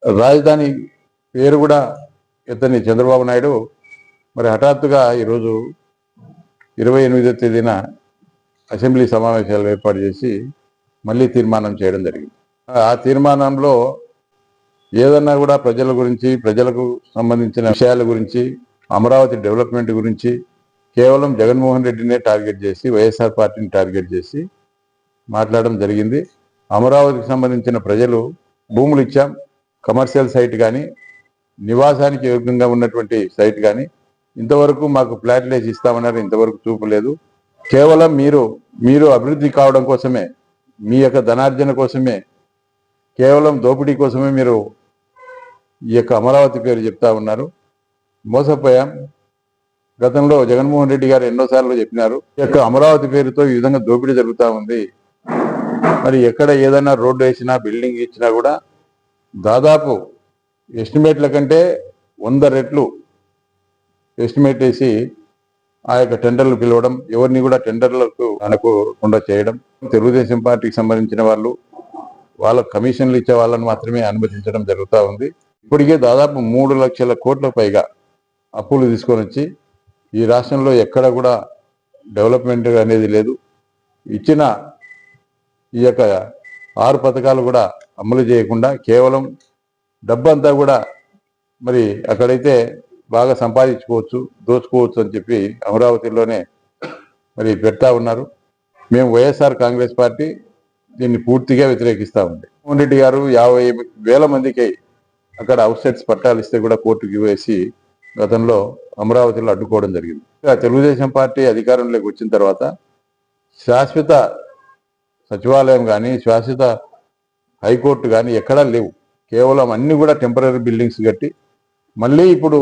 రాజధాని పేరు కూడా ఎత్తని చంద్రబాబు నాయుడు మరి హఠాత్తుగా ఈరోజు 28వ తేదీన అసెంబ్లీ సమావేశాలు ఏర్పాటు చేసి మళ్ళీ తీర్మానం చేయడం జరిగింది. ఆ తీర్మానంలో ఏదన్నా కూడా ప్రజల గురించి, ప్రజలకు సంబంధించిన విషయాల గురించి, అమరావతి డెవలప్మెంట్ గురించి కేవలం జగన్మోహన్ రెడ్డినే టార్గెట్ చేసి, వైఎస్ఆర్ పార్టీని టార్గెట్ చేసి మాట్లాడడం జరిగింది. అమరావతికి సంబంధించిన ప్రజలు భూములు ఇచ్చాం, కమర్షియల్ సైట్ కానీ, నివాసానికి యోగ్యంగా ఉన్నటువంటి సైట్ కానీ ఇంతవరకు మాకు ఫ్లాట్లు వేసి ఇస్తామన్నారు, ఇంతవరకు చూపలేదు. కేవలం మీరు అభివృద్ధి కావడం కోసమే, మీ యొక్క ధనార్జన కోసమే, కేవలం దోపిడీ కోసమే మీరు ఈ యొక్క అమరావతి పేరు చెప్తా ఉన్నారు. మోసపోయాం. గతంలో జగన్మోహన్ రెడ్డి గారు ఎన్నోసార్లు చెప్పినారు, ఈ యొక్క అమరావతి పేరుతో ఈ విధంగా దోపిడీ జరుగుతూ ఉంది. మరి ఎక్కడ ఏదైనా రోడ్డు వేసినా, బిల్డింగ్ ఇచ్చినా కూడా దాదాపు ఎస్టిమేట్ల కంటే 100 రెట్లు ఎస్టిమేట్ వేసి ఆ యొక్క టెండర్లు పిలవడం, ఎవరిని కూడా టెండర్లకు అనుకోకుండా చేయడం, తెలుగుదేశం పార్టీకి సంబంధించిన వాళ్ళు వాళ్ళ కమిషన్లు ఇచ్చే వాళ్ళని మాత్రమే అనుమతించడం జరుగుతూ ఉంది. ఇప్పటికే దాదాపు 3 లక్షల కోట్ల పైగా అప్పులు తీసుకొని వచ్చి ఈ రాష్ట్రంలో ఎక్కడ కూడా డెవలప్మెంట్ అనేది లేదు. ఇచ్చిన ఈ యొక్క 6 పథకాలు కూడా అమలు చేయకుండా కేవలం డబ్బంతా కూడా మరి అక్కడైతే బాగా సంపాదించుకోవచ్చు, దోచుకోవచ్చు అని చెప్పి అమరావతిలోనే మరి పెడతా ఉన్నారు. మేము వైఎస్ఆర్ కాంగ్రెస్ పార్టీ దీన్ని పూర్తిగా వ్యతిరేకిస్తూ ఉంది. జగన్మోహన్ రెడ్డి గారు 50,000 మందికి అక్కడ అవుట్సైడ్స్ పట్టాలు ఇస్తే కూడా కోర్టుకి వేసి గతంలో అమరావతిలో అడ్డుకోవడం జరిగింది. తెలుగుదేశం పార్టీ అధికారంలోకి వచ్చిన తర్వాత శాశ్వత సచివాలయం కానీ, శాశ్వత హైకోర్టు కానీ ఎక్కడా లేవు. కేవలం అన్ని కూడా టెంపరీ బిల్డింగ్స్ కట్టి మళ్ళీ ఇప్పుడు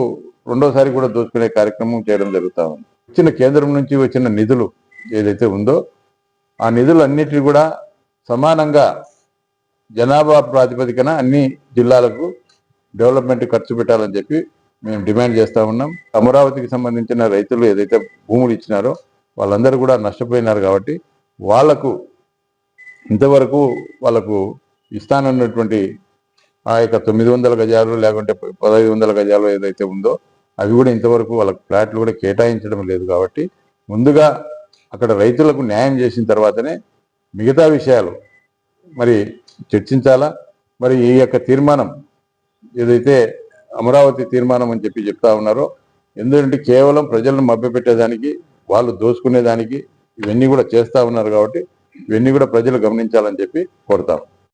రెండోసారి కూడా దోచుకునే కార్యక్రమం చేయడం జరుగుతూ ఉంది. వచ్చిన కేంద్రం నుంచి వచ్చిన నిధులు ఏదైతే ఉందో ఆ నిధులన్నిటిని కూడా సమానంగా జనాభా ప్రాతిపదికన అన్ని జిల్లాలకు డెవలప్మెంట్ ఖర్చు పెట్టాలని చెప్పి మేము డిమాండ్ చేస్తూ ఉన్నాం. అమరావతికి సంబంధించిన రైతులు ఏదైతే భూములు ఇచ్చినారో వాళ్ళందరూ కూడా నష్టపోయినారు కాబట్టి వాళ్లకు ఇంతవరకు వాళ్ళకు ఇస్తానన్నటువంటి ఆ యొక్క 900 గజాలు లేకుంటే 1500 గజాలు ఏదైతే ఉందో అవి కూడా ఇంతవరకు వాళ్ళకి ఫ్లాట్లు కూడా కేటాయించడం లేదు. కాబట్టి ముందుగా అక్కడ రైతులకు న్యాయం చేసిన తర్వాతనే మిగతా విషయాలు మరి చర్చించాలా. మరి ఈ యొక్క తీర్మానం ఏదైతే అమరావతి తీర్మానం అని చెప్పి చెప్తా ఉన్నారో, ఎందుకంటే కేవలం ప్రజలను మభ్యపెట్టేదానికి, వాళ్ళు దోచుకునేదానికి ఇవన్నీ కూడా చేస్తూ ఉన్నారు. కాబట్టి ఇవన్నీ కూడా ప్రజలు గమనించాలని చెప్పి కోరుతాం.